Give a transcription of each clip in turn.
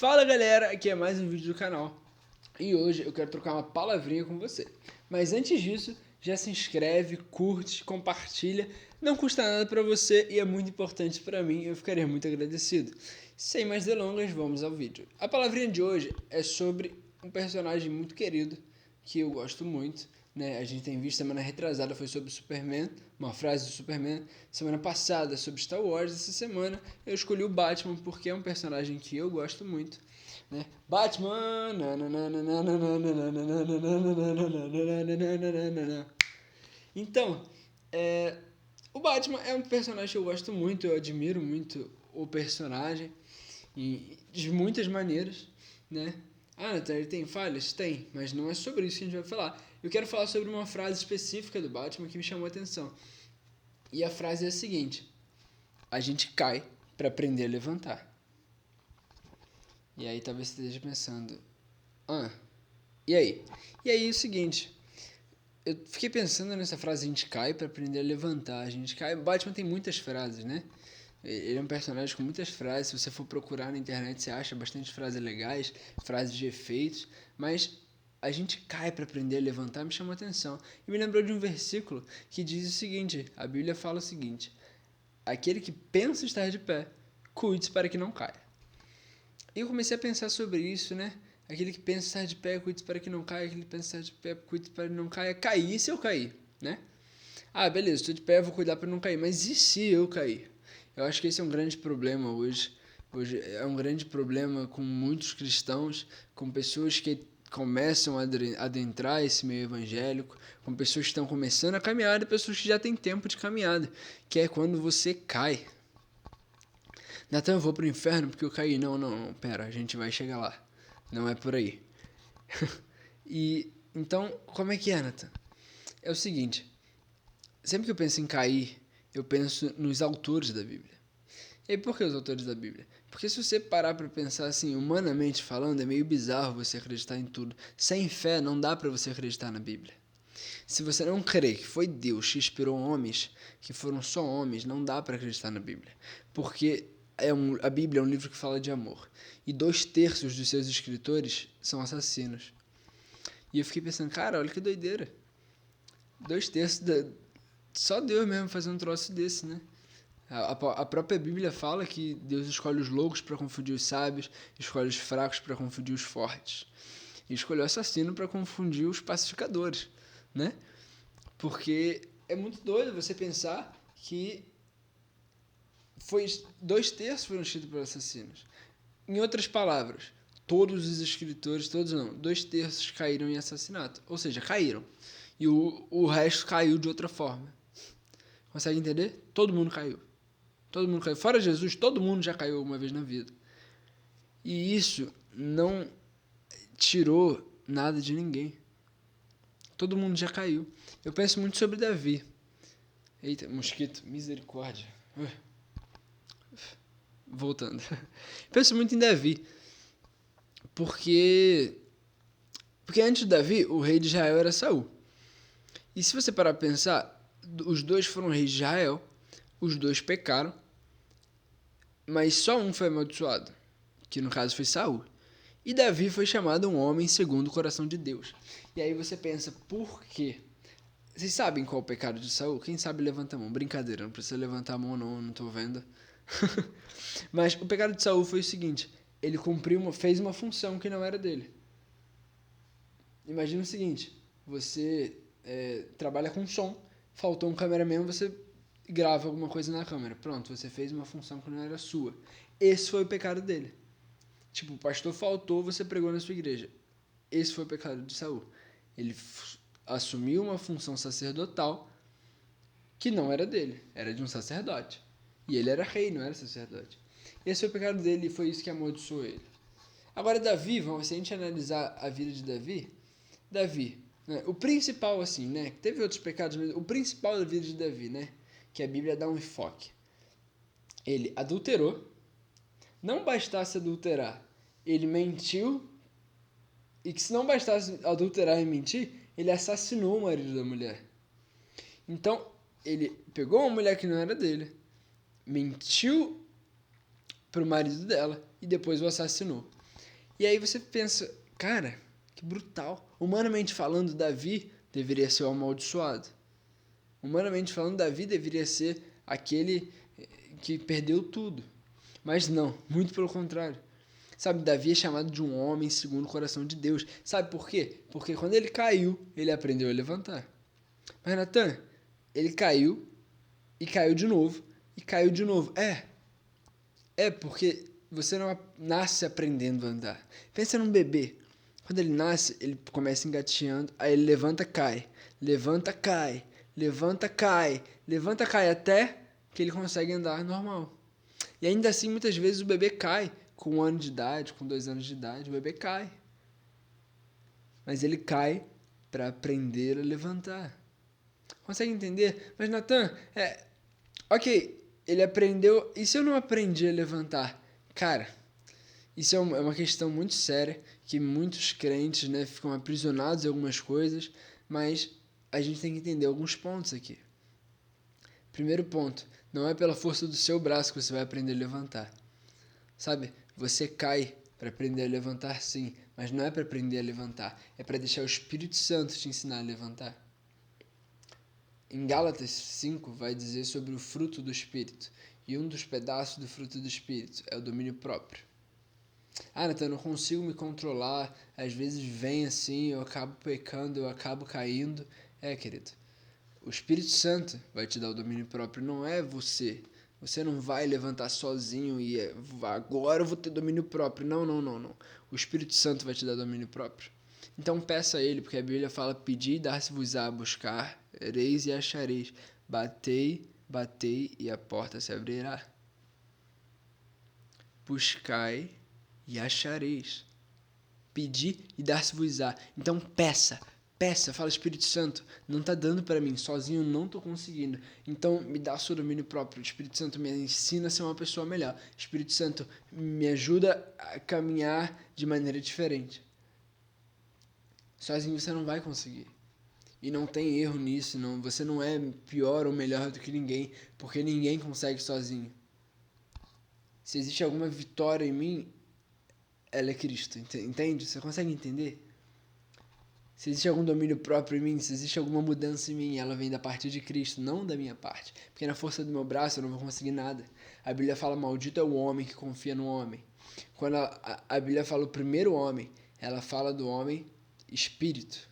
Fala galera, aqui é mais um vídeo do canal e hoje eu quero trocar uma palavrinha com você. Mas antes disso, já se inscreve, curte, compartilha, não custa nada pra você e é muito importante pra mim, eu ficaria muito agradecido. Sem mais delongas, vamos ao vídeo. A palavrinha de hoje é sobre um personagem muito querido, que eu gosto muito, né? A gente tem visto, semana retrasada foi sobre Superman, uma frase do Superman, semana passada sobre Star Wars, essa semana eu escolhi o Batman porque é um personagem que eu gosto muito, né? Batman. Então, o Batman é um personagem que eu gosto muito, eu admiro muito o personagem e de muitas maneiras, né? Ah, Nathan, ele tem falhas? Tem, mas não é sobre isso que a gente vai falar. Eu quero falar sobre uma frase específica do Batman que me chamou a atenção. E a frase é a seguinte: a gente cai para aprender a levantar. E aí talvez você esteja pensando, e aí? E aí é o seguinte, eu fiquei pensando nessa frase, a gente cai para aprender a levantar, a gente cai. Batman tem muitas frases, né? Ele é um personagem com muitas frases, se você for procurar na internet você acha bastante frases legais, frases de efeitos, mas a gente cai para aprender a levantar me chamou a atenção. E me lembrou de um versículo que diz o seguinte, a Bíblia fala o seguinte: aquele que pensa estar de pé, cuide-se para que não caia. E eu comecei a pensar sobre isso, né? Aquele que pensa estar de pé, cuide para que não caia. Aquele que pensa estar de pé, cuide para que não caia. Cair, e se eu cair, né? Ah, beleza, estou de pé, vou cuidar para não cair. Mas e se eu cair? Eu acho que esse é um grande problema hoje. Hoje é um grande problema com muitos cristãos, com pessoas que começam a adentrar esse meio evangélico, com pessoas que estão começando a caminhar e pessoas que já têm tempo de caminhada, que é quando você cai. Natan, eu vou pro inferno porque eu caí. Não, pera, a gente vai chegar lá. Não é por aí. E então, como é que é, Natan? É o seguinte, sempre que eu penso em cair, eu penso nos autores da Bíblia. E por que os autores da Bíblia? Porque se você parar para pensar assim, humanamente falando, é meio bizarro você acreditar em tudo. Sem fé não dá para você acreditar na Bíblia. Se você não crê que foi Deus que inspirou homens, que foram só homens, não dá para acreditar na Bíblia. Porque a Bíblia é um livro que fala de amor. E 2/3 dos seus escritores são assassinos. E eu fiquei pensando, cara, olha que doideira. 2/3 só Deus mesmo faz um troço desse, né? A própria Bíblia fala que Deus escolhe os loucos para confundir os sábios, escolhe os fracos para confundir os fortes. E escolheu o assassino para confundir os pacificadores, né? Porque é muito doido você pensar que 2/3 foram escritos por assassinos. Em outras palavras, todos os escritores, todos não, 2/3 caíram em assassinato. Ou seja, caíram. E o resto caiu de outra forma. Consegue entender? Todo mundo caiu. Todo mundo caiu. Fora Jesus, todo mundo já caiu uma vez na vida. E isso não tirou nada de ninguém. Todo mundo já caiu. Eu penso muito sobre Davi. Eita, mosquito, misericórdia. Voltando. Penso muito em Davi. Porque antes de Davi, o rei de Israel era Saul. E se você parar para pensar, os dois foram reis de Israel, os dois pecaram, mas só um foi amaldiçoado, que no caso foi Saul. E Davi foi chamado um homem segundo o coração de Deus. E aí você pensa, por quê? Vocês sabem qual é o pecado de Saul? Quem sabe levanta a mão. Brincadeira, não precisa levantar a mão não tô vendo. Mas o pecado de Saul foi o seguinte, ele fez uma função que não era dele. Imagina o seguinte, você trabalha com som, faltou um cameraman, você grava alguma coisa na câmera. Pronto, você fez uma função que não era sua. Esse foi o pecado dele. Tipo, o pastor faltou, você pregou na sua igreja. Esse foi o pecado de Saul. Ele assumiu uma função sacerdotal que não era dele, era de um sacerdote. E ele era rei, não era sacerdote. Esse foi o pecado dele e foi isso que amaldiçoou ele. Agora, Davi, se a gente analisar a vida de Davi, né, o principal, assim, né, teve outros pecados, mas o principal da vida de Davi, né, que a Bíblia dá um enfoque. Ele adulterou, não bastasse adulterar, ele mentiu, e que se não bastasse adulterar e mentir, ele assassinou o marido da mulher. Então, ele pegou uma mulher que não era dele, mentiu pro marido dela e depois o assassinou. E aí você pensa, cara, que brutal. Humanamente falando, Davi deveria ser o amaldiçoado. Humanamente falando, Davi deveria ser aquele que perdeu tudo. Mas não, muito pelo contrário. Sabe, Davi é chamado de um homem segundo o coração de Deus. Sabe por quê? Porque quando ele caiu, ele aprendeu a levantar. Mas Natan, ele caiu, e caiu de novo, e caiu de novo. É porque você não nasce aprendendo a andar. Pensa num bebê. Quando ele nasce, ele começa engatinhando, aí ele levanta, cai, levanta, cai, levanta, cai, levanta, cai, até que ele consegue andar normal. E ainda assim, muitas vezes o bebê cai com 1 ano de idade, com 2 anos de idade, o bebê cai. Mas ele cai para aprender a levantar. Consegue entender? Mas Natan, ok, ele aprendeu. E se eu não aprendi a levantar? Cara, isso é uma questão muito séria, que muitos crentes, né, ficam aprisionados em algumas coisas, mas a gente tem que entender alguns pontos aqui. Primeiro ponto, não é pela força do seu braço que você vai aprender a levantar. Sabe, você cai para aprender a levantar sim, mas não é para aprender a levantar, é para deixar o Espírito Santo te ensinar a levantar. Em Gálatas 5 vai dizer sobre o fruto do Espírito, e um dos pedaços do fruto do Espírito é o domínio próprio. Nathan, eu não consigo me controlar, às vezes vem assim, eu acabo pecando, eu acabo caindo. Querido, o Espírito Santo vai te dar o domínio próprio, não é você. Você não vai levantar sozinho e agora eu vou ter domínio próprio. Não, não, não, não. O Espírito Santo vai te dar domínio próprio. Então peça a Ele, porque a Bíblia fala, pedi e dar-se-vos-á, buscar, ereis e achareis. Batei, batei e a porta se abrirá. Buscai e achareis. Pedir e dar-se-vos-á. Então peça, fala Espírito Santo, não está dando para mim, sozinho não estou conseguindo. Então me dá seu domínio próprio. Espírito Santo me ensina a ser uma pessoa melhor. Espírito Santo me ajuda a caminhar de maneira diferente. Sozinho você não vai conseguir. E não tem erro nisso, não. Você não é pior ou melhor do que ninguém, porque ninguém consegue sozinho. Se existe alguma vitória em mim, ela é Cristo, entende? Você consegue entender? Se existe algum domínio próprio em mim, se existe alguma mudança em mim, ela vem da parte de Cristo, não da minha parte. Porque na força do meu braço eu não vou conseguir nada. A Bíblia fala, maldito é o homem que confia no homem. Quando a Bíblia fala o primeiro homem, ela fala do homem espírito.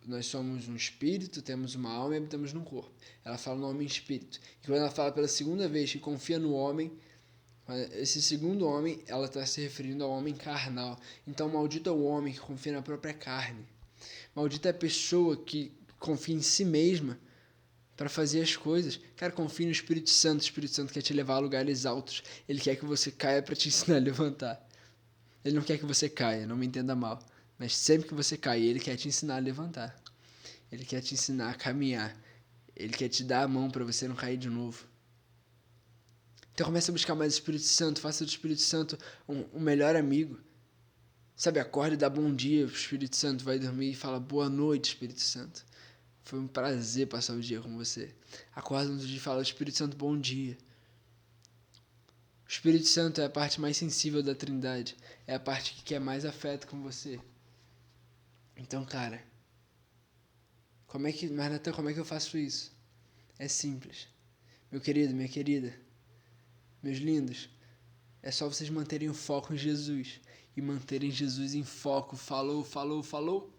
Nós somos um espírito, temos uma alma e habitamos num corpo. Ela fala no homem espírito. E quando ela fala pela segunda vez que confia no homem, esse segundo homem, ela está se referindo ao homem carnal. Então, maldito é o homem que confia na própria carne. Maldita é a pessoa que confia em si mesma para fazer as coisas. Cara, confia no Espírito Santo. O Espírito Santo quer te levar a lugares altos. Ele quer que você caia para te ensinar a levantar. Ele não quer que você caia, não me entenda mal. Mas sempre que você cair, ele quer te ensinar a levantar. Ele quer te ensinar a caminhar. Ele quer te dar a mão para você não cair de novo. Então comece a buscar mais o Espírito Santo. Faça do Espírito Santo um melhor amigo. Sabe, acorde e dá bom dia pro Espírito Santo, vai dormir e fala boa noite, Espírito Santo. Foi um prazer passar o dia com você. Acorda no dia e fala, Espírito Santo, bom dia. O Espírito Santo é a parte mais sensível da Trindade. É a parte que quer mais afeto com você. Então, cara, mas Natan, como é que eu faço isso? É simples. Meu querido, minha querida, meus lindos, é só vocês manterem o foco em Jesus. E manterem Jesus em foco. Falou, falou, falou.